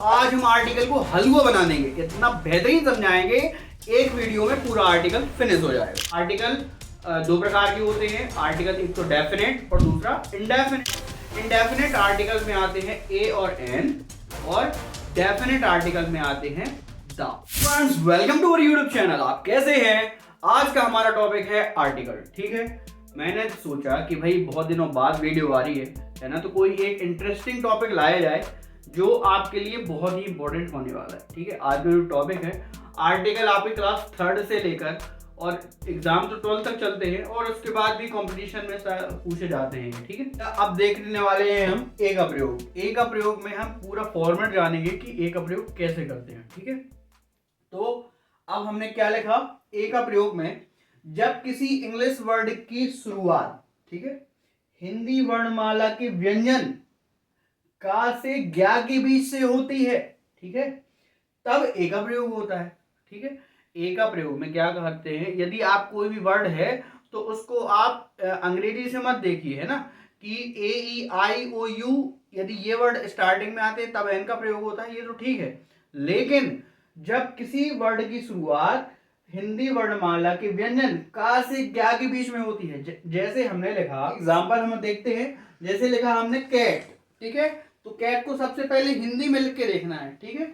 आज हम आर्टिकल को हलवा बना देंगे, इतना बेहतरीन समझाएंगे एक वीडियो में पूरा आर्टिकल फिनिश हो जाएगा। आर्टिकल दो प्रकार के होते हैं, आर्टिकल एक तो डेफिनेट और दूसरा इंडेफिनेट। इंडेफिनेट आर्टिकल में आते हैं ए और एन और डेफिनेट आर्टिकल में आते हैं the. Friends, welcome to our YouTube channel. आप कैसे हैं? आज का हमारा टॉपिक है आर्टिकल। ठीक है, मैंने सोचा कि भाई बहुत दिनों बाद वीडियो आ रही है ना, तो कोई एक इंटरेस्टिंग टॉपिक लाया जाए जो आपके लिए बहुत ही इंपॉर्टेंट होने वाला है। ठीक है, आज का जो टॉपिक है आर्टिकल आपकी क्लास 3rd से लेकर और एग्जाम तो 12th तक चलते हैं और उसके बाद भी कंपटीशन में पूछे जाते हैं। ठीक है, अब देखने वाले हैं हम ए का प्रयोग। ए का प्रयोग में हम पूरा फॉर्मेट जानेंगे कि ए का प्रयोग कैसे करते हैं। ठीक है, तो अब हमने क्या लिखा ए का प्रयोग में, जब किसी इंग्लिश वर्ड की शुरुआत, ठीक है, हिंदी वर्णमाला के व्यंजन का से ज्ञा के बीच से होती है, ठीक है, तब ए का प्रयोग होता है। ठीक है, ए का प्रयोग में क्या करते हैं, यदि आप कोई भी वर्ड है तो उसको आप अंग्रेजी से मत देखिए, है ना, कि ए ई आई ओ यू, यदि ये वर्ड स्टार्टिंग में आते हैं तब एन का प्रयोग होता है, ये तो ठीक है। लेकिन जब किसी वर्ड की शुरुआत हिंदी वर्णमाला के व्यंजन का से ज्ञा के बीच में होती है, जैसे हमने लिखा, एग्जाम्पल हम देखते हैं, जैसे लिखा हमने कैट। ठीक है, तो कैट को सबसे पहले हिंदी में लिख के देखना है। ठीक है,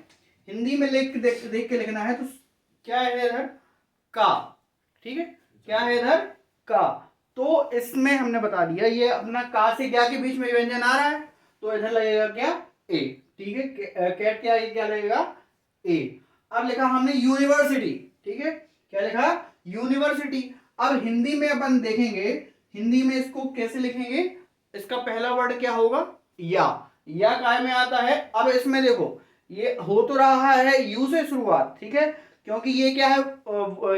हिंदी में देख के लिखना है, तो क्या है इधर? का। ठीक है, क्या है इधर? का। तो इसमें हमने बता दिया ये अपना का से क्या के बीच में व्यंजन आ रहा है, तो इधर लगेगा क्या? ए। ठीक है, कैट क्या लगेगा? ए। अब लिखा हमने यूनिवर्सिटी। ठीक है, क्या लिखा? यूनिवर्सिटी। अब हिंदी में अपन देखेंगे, हिंदी में इसको कैसे लिखेंगे, इसका पहला वर्ड क्या होगा? या काय में आता है। अब इसमें देखो, ये हो तो रहा है यू से शुरुआत, ठीक है, क्योंकि ये क्या है,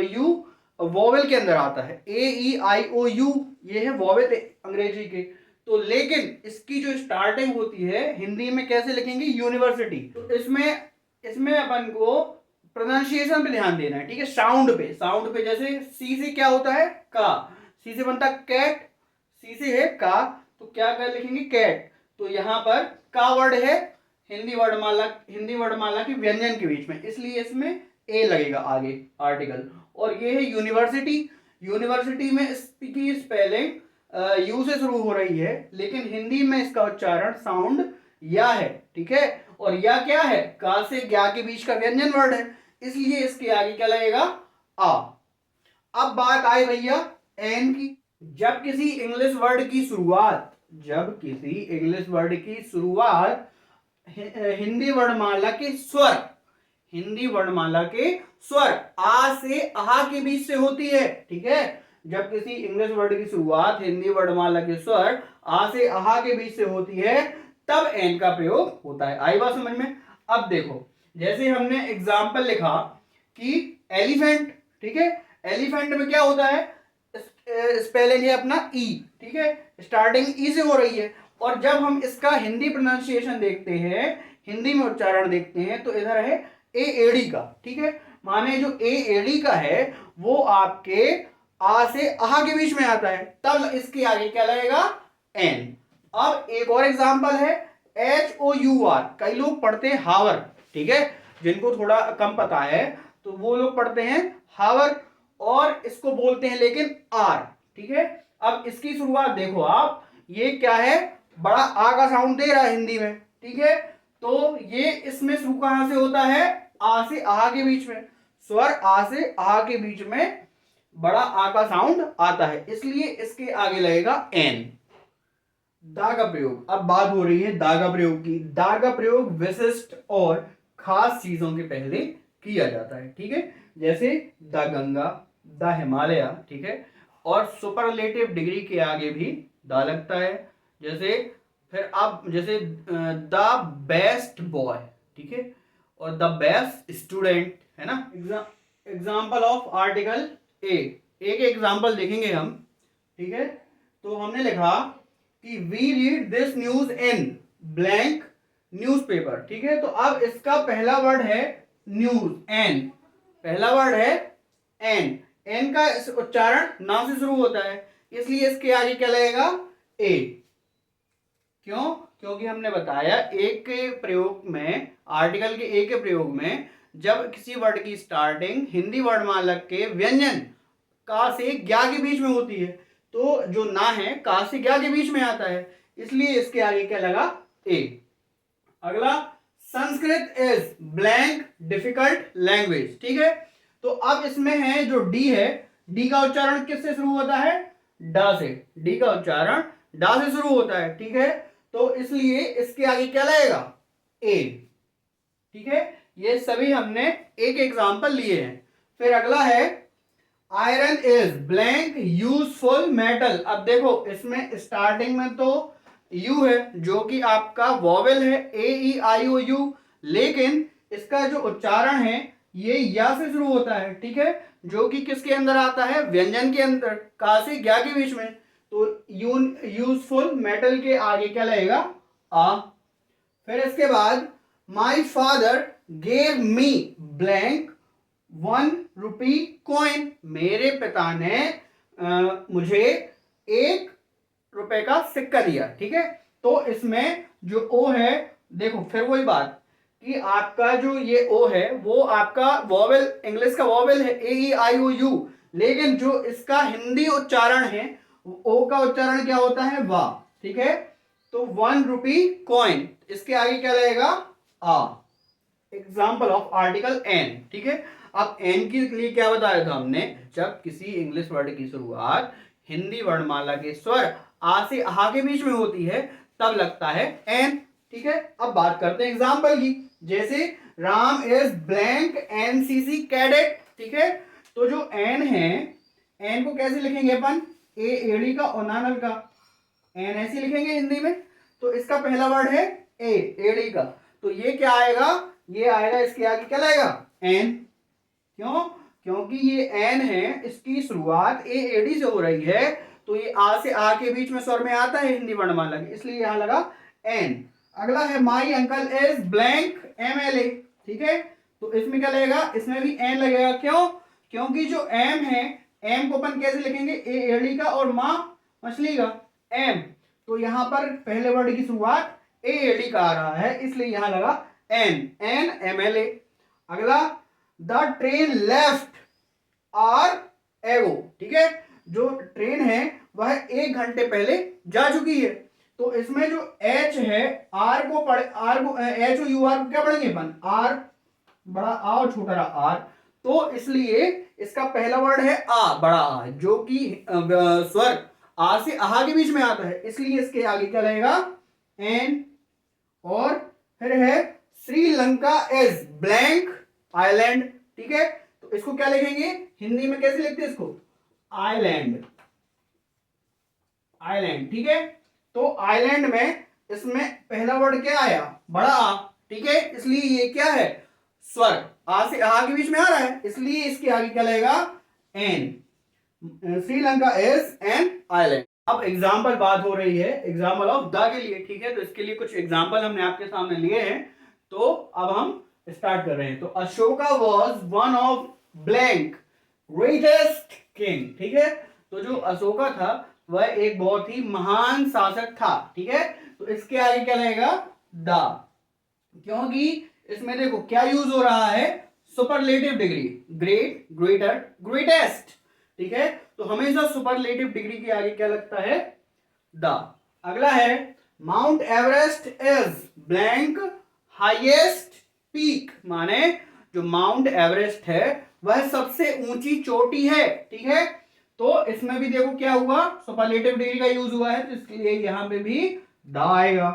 यू वोवेल के अंदर आता है, ए ई आई ओ यू, ये है वोवेल अंग्रेजी के। तो लेकिन इसकी जो स्टार्टिंग होती है हिंदी में कैसे लिखेंगे? यूनिवर्सिटी। तो इसमें अपन को प्रोनाउंसिएशन पे ध्यान देना है। ठीक है, साउंड पे जैसे सी से क्या होता है? का। सी से बनता कैट, सी से है का, तो क्या कर लिखेंगे? कैट। तो यहां पर का वर्ड है हिंदी वर्णमाला की व्यंजन के बीच में, इसलिए इसमें ए लगेगा आगे आर्टिकल। और ये है यूनिवर्सिटी। यूनिवर्सिटी में इसकी स्पेलिंग यू से शुरू हो रही है, लेकिन हिंदी में इसका उच्चारण साउंड या है। ठीक है, और या क्या है? का से ज्ञा के बीच का व्यंजन वर्ड है, इसलिए इसके आगे क्या लगेगा? आ। अब बात आई भैया एन की। जब किसी इंग्लिश वर्ड की शुरुआत हिंदी वर्णमाला के स्वर आ से आहा के बीच से होती है। ठीक है, जब किसी इंग्लिश वर्ड की शुरुआत हिंदी वर्णमाला के स्वर आ से आहा के बीच से होती है, तब एन का प्रयोग होता है। आई बात समझ में? अब देखो, जैसे हमने एग्जाम्पल लिखा कि एलिफेंट। ठीक है, एलिफेंट में क्या होता है? स्पेलिंग है अपना ई। ठीक है, स्टार्टिंग ई से हो रही है, और जब हम इसका हिंदी प्रोनाउंसिएशन देखते हैं, हिंदी में उच्चारण देखते हैं, तो इधर है ए एडी का। ठीक है, माने जो ए एडी का है वो आपके आ से आहा के बीच में आता है, तब इसके आगे क्या लगेगा? एन। अब एक और एग्जांपल है एच ओ यू आर। कई लोग पढ़ते हैं हावर। ठीक है, जिनको थोड़ा कम पता है तो वो लोग पढ़ते हैं हावर और इसको बोलते हैं लेकिन आर। ठीक है, अब इसकी शुरुआत देखो आप, ये क्या है? बड़ा आ का साउंड दे रहा है हिंदी में। ठीक है, तो ये इसमें शुरू कहां से होता है? आ से आहा के बीच में, स्वर आ से आहा के बीच में बड़ा आ का साउंड आता है, इसलिए इसके आगे लगेगा एन। दा का प्रयोग। अब बात हो रही है दा का प्रयोग की। दा का प्रयोग विशिष्ट और खास चीजों के पहले किया जाता है। ठीक है, जैसे द गंगा, द हिमालय। ठीक है, और सुपरलेटिव डिग्री के आगे भी दा लगता है, जैसे फिर आप जैसे द बेस्ट बॉय। ठीक है, और द बेस्ट स्टूडेंट, है ना। Example of article a. एक एग्जाम्पल देखेंगे हम। ठीक है, तो हमने लिखा कि we read this news in blank newspaper. ठीक है, तो अब इसका पहला वर्ड है न्यूज, एन। पहला वर्ड है एन। एन का उच्चारण ना से शुरू होता है, इसलिए इसके आगे क्या लगेगा? ए। क्यों? क्योंकि हमने बताया एक के प्रयोग में आर्टिकल के ए के प्रयोग में जब किसी वर्ड की स्टार्टिंग हिंदी वर्णमाला के व्यंजन का से ज्ञा के बीच में होती है, तो जो ना है का से ज्ञा के बीच में आता है, इसलिए इसके आगे क्या लगा, ए। अगला, Sanskrit is blank difficult language, ठीक है। तो अब इसमें है जो डी है, डी का उच्चारण किससे शुरू होता है, डा से। डी का उच्चारण डा से शुरू होता है, ठीक है। तो इसलिए इसके आगे क्या लगेगा, ए, ठीक है। ये सभी हमने एक एग्जांपल लिए हैं। फिर अगला है iron is blank useful metal. अब देखो इसमें स्टार्टिंग में तो यू है जो कि आपका वॉवेल है, ए ई आई ओ यू, लेकिन इसका जो उच्चारण है ये या से शुरू होता है, ठीक है, जो कि किसके अंदर आता है, व्यंजन के अंदर, का से ज्ञा के बीच में। तो यूजफुल मेटल के आगे क्या लगेगा, आ। फिर इसके बाद my father gave me blank ₹1 coin. मेरे पिता ने मुझे ₹1 का सिक्का दिया, ठीक है। तो इसमें जो ओ है, देखो फिर वही बात कि आपका जो ये ओ है वो आपका वॉवेल, इंग्लिश का वॉवेल है, ए ई आई ओ यू, लेकिन जो इसका हिंदी उच्चारण है ओ का उच्चारण क्या होता है, वाह, ठीक है। तो ₹1 कॉइन, इसके आगे क्या लगेगा, आ। एग्जाम्पल ऑफ आर्टिकल एन, ठीक है। अब एन के लिए क्या बताया था हमने, जब किसी इंग्लिश वर्ड की शुरुआत हिंदी वर्णमाला के स्वर आ से आ के बीच में होती है तब लगता है एन, ठीक है। अब बात करते हैं एग्जाम्पल की, जैसे Ram is blank NCC cadet, ठीक है। तो जो एन है, एन को कैसे लिखेंगे अपन, ए एड़ी का ओनानल का, एन ऐसे लिखेंगे हिंदी में। तो इसका पहला वर्ड है ए एड़ी का, तो ये क्या आएगा, ये आएगा, इसके आगे क्या लाएगा, एन। क्यों, क्योंकि ये एन है, इसकी शुरुआत ए एडी से हो रही है, तो ये आ से आ के बीच में स्वर में आता है हिंदी वर्णमाला के, इसलिए यहां लगा एन। अगला है my uncle is blank MLA, ठीक है। तो इसमें क्या लगेगा, इसमें भी एन लगेगा। क्यों, क्योंकि जो एम है, एम को अपन कैसे लिखेंगे, ए एडी का और माँ मछली का, एम। तो यहां पर पहले वर्ड की शुरुआत ए एडी का आ रहा है, इसलिए यहां लगा एन, एन MLA। अगला, the train left are ago, ठीक है। जो ट्रेन है वह 1 घंटे पहले जा चुकी है। तो इसमें जो एच है, आर को पढ़े, आर को एच और यू आर को क्या पढ़ेंगे अपन, आर बड़ा आ और छोटा आर। तो इसलिए इसका पहला वर्ड है आ, बड़ा आ, जो कि स्वर आ से आहा के बीच में आता है, इसलिए इसके आगे क्या रहेगा, एन। और फिर है श्रीलंका इज ब्लैंक आइलैंड, ठीक है। तो इसको क्या लिखेंगे, हिंदी में कैसे लिखते हैं इसको, आइलैंड, आइलैंड, ठीक है। तो आइलैंड में इसमें पहला वर्ड क्या आया, बड़ा आ, ठीक है, इसलिए ये क्या है, स्वर आ से आ के बीच में आ रहा है, इसलिए इसके आगे क्या लगेगा, an. Sri Lanka is an island. अब एग्जाम्पल बात हो रही है एग्जाम्पल ऑफ द के लिए, ठीक है। तो इसके लिए कुछ एग्जाम्पल हमने आपके सामने लिए हैं, तो अब हम स्टार्ट कर रहे हैं। तो Ashoka was one of blank greatest king, ठीक है। तो जो अशोका था वह एक बहुत ही महान शासक था, ठीक है। तो इसके आगे क्या लगेगा, द, क्योंकि इसमें देखो क्या यूज हो रहा है, superlative degree, great, greater, greatest, ठीक है। तो हमेशा सुपरलेटिव डिग्री के आगे क्या लगता है, द। अगला है mount Everest is blank highest peak, माने जो माउंट एवरेस्ट है वह सबसे ऊंची चोटी है, ठीक है। तो इसमें भी देखो क्या हुआ, सुपरलेटिव डिग्री का यूज हुआ है, तो इसलिए यहां पे भी द आएगा।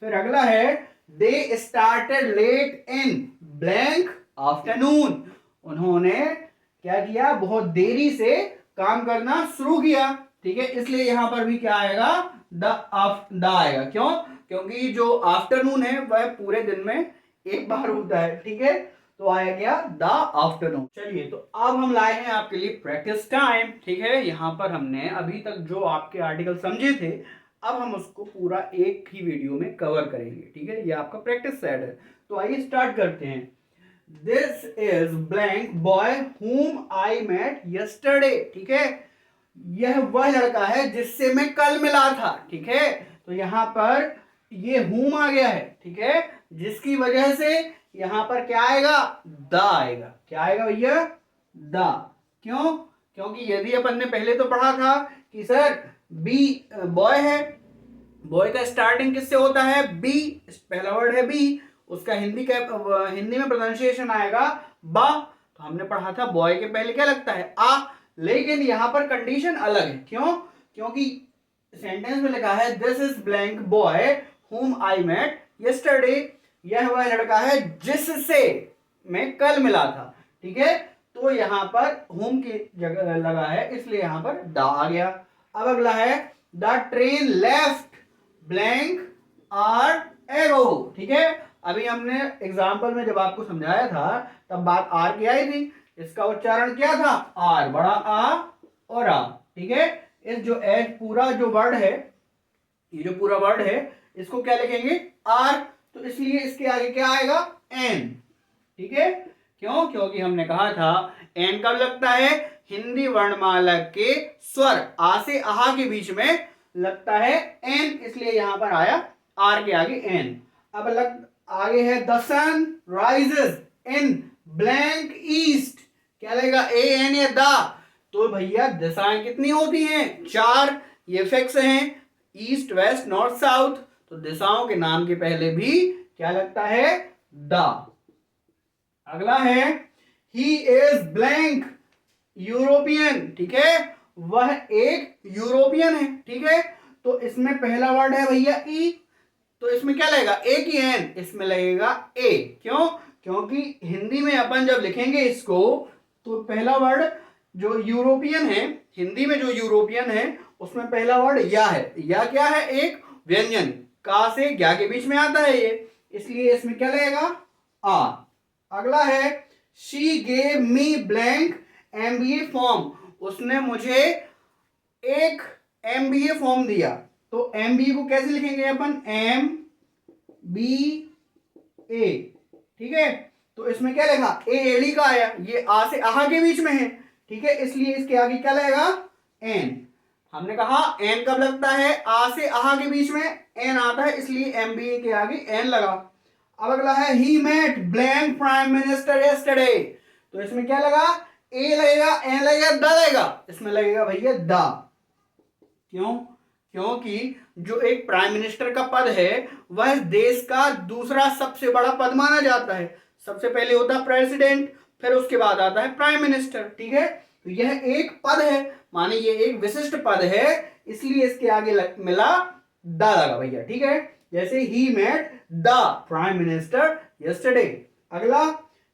फिर अगला है they started late in blank afternoon, उन्होंने क्या किया, बहुत देरी से काम करना शुरू किया, ठीक है, इसलिए यहां पर भी क्या आएगा, द आएगा। क्यों, क्योंकि जो आफ्टरनून है वह पूरे दिन में एक बार होता है, ठीक है। तो आया गया द आफ्टरनून। चलिए, तो अब हम लाए हैं आपके लिए प्रैक्टिस टाइम, ठीक है। यहां पर हमने अभी तक जो आपके आर्टिकल समझे थे, अब हम उसको पूरा एक ही वीडियो में कवर करेंगे, ठीक है। ये आपका प्रैक्टिस सेट है, तो आइए स्टार्ट करते हैं। This is blank boy whom I met yesterday, ठीक है। यह वह लड़का है जिससे मैं कल मिला था, ठीक है। तो यहां पर ये whom आ गया है, ठीक है, जिसकी वजह से यहां पर क्या आएगा, द आएगा। क्या आएगा भैया, द। क्यों, क्योंकि यदि अपन ने पहले तो पढ़ा था कि सर बी बॉय है, बॉय का स्टार्टिंग किससे होता है, बी, पहला वर्ड है बी, उसका हिंदी में प्रोनाउंसिएशन आएगा बा। तो हमने पढ़ा था बॉय के पहले क्या लगता है, आ। लेकिन यहां पर कंडीशन अलग है। क्यों, क्योंकि सेंटेंस में लिखा है this is blank boy whom I met yesterday, यह वह लड़का है जिससे मैं कल मिला था, ठीक है। तो यहां पर whom की जगह लगा है, इसलिए यहां पर द आ गया। अब अगला है the train left blank hour ago, ठीक है। अभी हमने एग्जाम्पल में जब आपको समझाया था तब बात आर की आई थी, इसका उच्चारण क्या था, आर, बड़ा आ और आ, ठीक है। इस जो एज पूरा जो वर्ड है, ये जो पूरा वर्ड है इसको क्या लिखेंगे, आर, तो इसलिए इसके आगे क्या आएगा, एन, ठीक है। क्यों, क्योंकि हमने कहा था एन कब लगता है, हिंदी वर्णमाला के स्वर आ से आहा के बीच में लगता है एन, इसलिए यहां पर आया आर के आगे एन। अब आगे है the sun rises in blank east, क्या लगेगा, ए एन या द। तो भैया दिशाएं कितनी होती हैं, 4, ये फिक्स हैं, ईस्ट वेस्ट नॉर्थ साउथ। तो दिशाओं के नाम के पहले भी क्या लगता है, द। अगला है ही इज ब्लैंक यूरोपियन, ठीक है, वह एक यूरोपियन है, ठीक है। तो इसमें पहला वर्ड है भैया ई, तो इसमें क्या लगेगा, ए की एन, इसमें लगेगा ए। क्यों, क्योंकि हिंदी में अपन जब लिखेंगे इसको तो पहला वर्ड जो यूरोपियन है, हिंदी में जो यूरोपियन है उसमें पहला वर्ड या है। या क्या है, एक व्यंजन, का से ज्ञा के बीच में आता है ये, इसलिए इसमें क्या लगेगा, आ। अगला है she gave me blank MBA form, उसने मुझे एक एमबीए फॉर्म दिया। तो एमबीए को कैसे लिखेंगे अपन, एम बी ए, ठीक है। तो इसमें क्या लगेगा, ए एड़ी का आया, ये आ से आहा के बीच में है, ठीक है, इसलिए इसके आगे क्या लगेगा, एन। हमने कहा एन कब लगता है, आ से आहा के बीच में एन आता है, इसलिए एमबीए के आगे एन लगा। अब अगला है he met blank prime minister yesterday, तो इसमें क्या लगा, ए लगेगा, एन लगेगा, द लगेगा, इसमें लगेगा भैया द। क्यों, क्योंकि जो एक प्राइम मिनिस्टर का पद है वह देश का दूसरा सबसे बड़ा पद माना जाता है। सबसे पहले होता है प्रेसिडेंट, फिर उसके बाद आता है प्राइम मिनिस्टर, ठीक है। तो यह एक पद है, माने ये एक विशिष्ट पद है, इसलिए इसके आगे मिला द लगा भैया, ठीक है। जैसे ही met the prime minister yesterday. अगला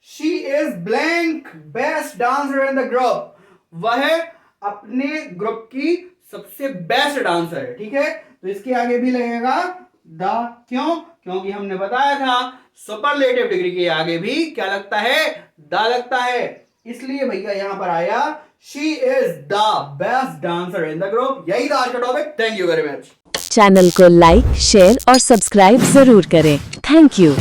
she is blank best dancer in the group, वह अपने ग्रुप की सबसे बेस्ट डांसर है, ठीक है। तो इसके आगे भी लगेगा द। क्यों, क्योंकि हमने बताया था सुपरलेटिव डिग्री के आगे भी क्या लगता है, द लगता है, इसलिए भैया यहां पर आया she is the best dancer in the group. यही था आज का topic. Thank you very much. Channel को लाइक, शेयर और सब्सक्राइब जरूर करें। Thank you.